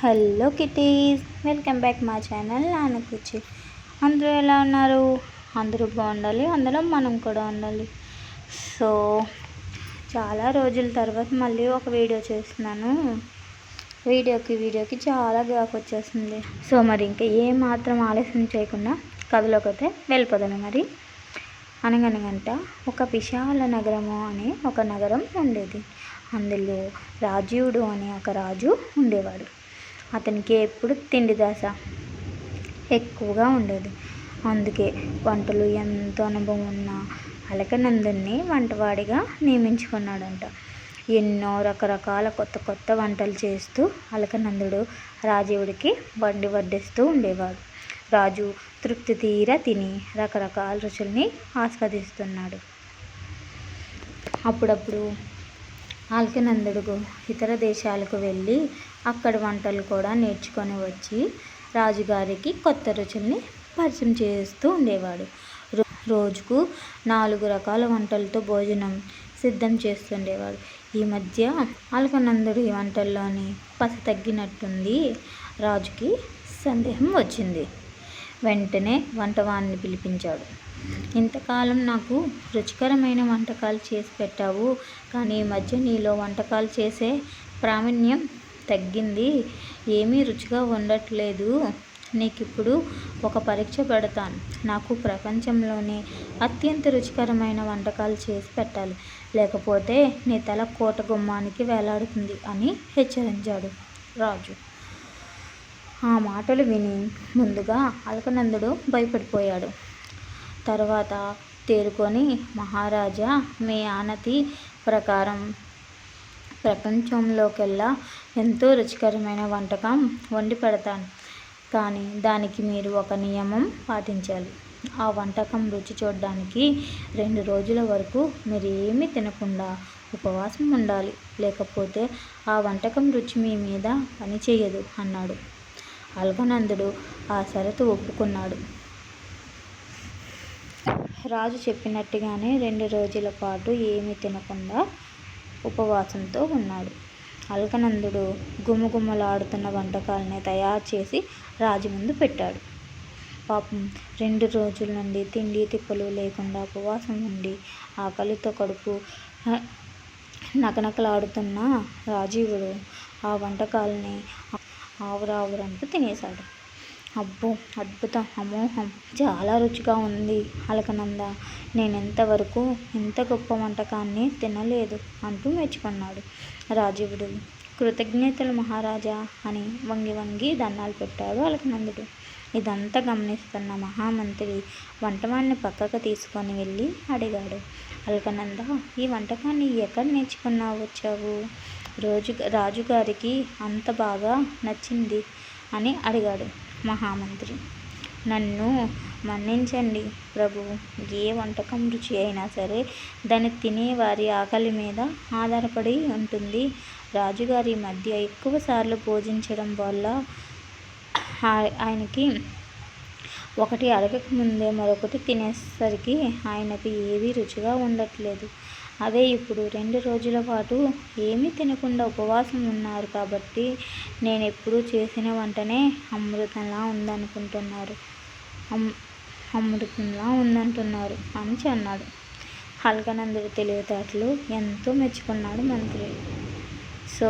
Hello kitties, welcome back మా channel నాన్నకుచ్చి. అందరూ ఎలా ఉన్నారు? అందరూ బాగుండాలి, అందులో మనం కూడా ఉండాలి. సో చాలా రోజుల తర్వాత మళ్ళీ ఒక వీడియో చేస్తున్నాను. వీడియోకి చాలా గ్యాప్ వచ్చేస్తుంది. సో మరి ఇంకా ఏమాత్రం ఆలస్యం చేయకుండా కథలోకి అయితే వెళ్ళిపోదాము. మరి అనగనగంట ఒక విశాల నగరము అనే ఒక నగరం ఉండేది. అందులో రాజీవుడు అనే ఒక రాజు ఉండేవాడు. అతనికి ఎప్పుడు తిండి దాస ఎక్కువగా ఉండేది. అందుకే వంటలు ఎంతో అనుభవం ఉన్న అలకనందుని వంటవాడిగా నియమించుకున్నాడంట. ఎన్నో రకరకాల కొత్త వంటలు చేస్తూ అలకనందుడు రాజీవుడికి వండి వడ్డిస్తూ ఉండేవాడు. రాజు తృప్తి తీరా తిని రకరకాల రుచుల్ని ఆస్వాదిస్తున్నాడు. అప్పుడప్పుడు అలకనందుడు ఇతర దేశాలకు వెళ్ళి అక్కడి వంటలు కూడా నేర్చుకొని వచ్చి రాజుగారికి కొత్త రుచుల్ని పరిచయం చేస్తూ ఉండేవాడు. రోజుకు 4 రకాల వంటలతో భోజనం సిద్ధం చేస్తుండేవాడు. ఈ మధ్య అలకనందుడి వంటల్లోని పస తగ్గినట్టుంది. రాజుకి సందేహం వచ్చింది. వెంటనే వంటవాడిని పిలిపించాడు. ఇంతకాలం నాకు రుచికరమైన వంటకాలు చేసి పెట్టావు, కానీ ఈ మధ్య నీలో వంటకాలు చేసే ప్రావీణ్యం తగ్గింది. ఏమీ రుచిగా ఉండట్లేదు. నీకిప్పుడు ఒక పరీక్ష పెడతాను. నాకు ప్రపంచంలోనే అత్యంత రుచికరమైన వంటకాలు చేసి పెట్టాలి, లేకపోతే నీ తల కోట గుమ్మానికి వేలాడుతుంది అని హెచ్చరించాడు రాజు. ఆ మాటలు విని ముందుగా అలకనందుడు భయపడిపోయాడు. తర్వాత తేరుకొని, మహారాజా, మీ ఆనతి ప్రకారం ప్రపంచంలోకెల్లా ఎంతో రుచికరమైన వంటకం వండి పెడతాను, కానీ దానికి మీరు ఒక నియమం పాటించాలి. ఆ వంటకం రుచి చూడడానికి 2 రోజుల వరకు మీరు ఏమీ తినకుండా ఉపవాసం ఉండాలి, లేకపోతే ఆ వంటకం రుచి మీ మీద పనిచేయదు అన్నాడు. అలకనందుడు ఆ షరతు ఒప్పుకున్నాడు. రాజు చెప్పినట్టుగానే 2 రోజుల పాటు ఏమీ తినకుండా ఉపవాసంతో ఉన్నాడు. అలకనందుడు గుమగుమలాడుతున్న వంటకాలని తయారు చేసి రాజు ముందు పెట్టాడు. పాపం 2 రోజుల నుండి తిండి తిప్పలు లేకుండా ఉపవాసం ఉండి ఆకలితో కడుపు నకనకలాడుతున్న రాజీవుడు ఆ వంటకాలని ఆవురావురంటూ తినేశాడు. అబ్బో, అద్భుతం, అమోఘం, చాలా రుచిగా ఉంది అలకనంద. నేనెంతవరకు ఇంత గొప్ప వంటకాన్ని తినలేదు అంటూ మెచ్చుకున్నాడు. రాజీవుడు కృతజ్ఞతలు మహారాజా అని వంగి దండాలు పెట్టాడు అలకనందుడు. ఇదంతా గమనిస్తున్న మహామంత్రి వంటవాడిని పక్కకు తీసుకొని వెళ్ళి అడిగాడు. అలకనంద, ఈ వంటకాన్ని ఎక్కడ నేర్చుకున్నావు వచ్చావు? రాజుగారికి అంత బాగా నచ్చింది అని అడిగాడు మహామంత్రి. నన్ను మన్నించండి ప్రభు, ఏ వంటకం రుచి అయినా సరే దాన్ని తినేవారి ఆకలి మీద ఆధారపడి ఉంటుంది. రాజుగారి మధ్య ఎక్కువసార్లు భోజించడం వల్ల ఆయనకి ఒకటి అడగక ముందే మరొకటి తినేసరికి ఆయనకు ఏవీ రుచిగా ఉండట్లేదు. అదే ఇప్పుడు 2 రోజుల పాటు ఏమీ తినకుండా ఉపవాసం ఉన్నారు కాబట్టి నేనెప్పుడు చేసిన వంటనే అమృతంలా ఉందంటున్నారు అని అన్నాడు. అలకనందుడి తెలివితేటలు ఎంతో మెచ్చుకున్నాడు మంత్రి. సో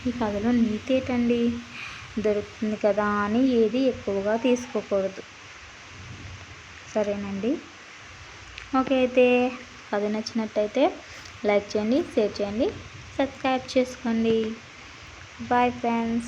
ఈ కథలో నీతి ఏంటండి? దొరుకుతుంది కదా అని ఏది ఎక్కువగా తీసుకోకూడదు, సరేనండి? ఓకే, అయితే కథ నచ్చినట్టయితే లైక్ చేయండి, షేర్ చేయండి, సబ్స్క్రైబ్ చేసుకోండి. Bye friends.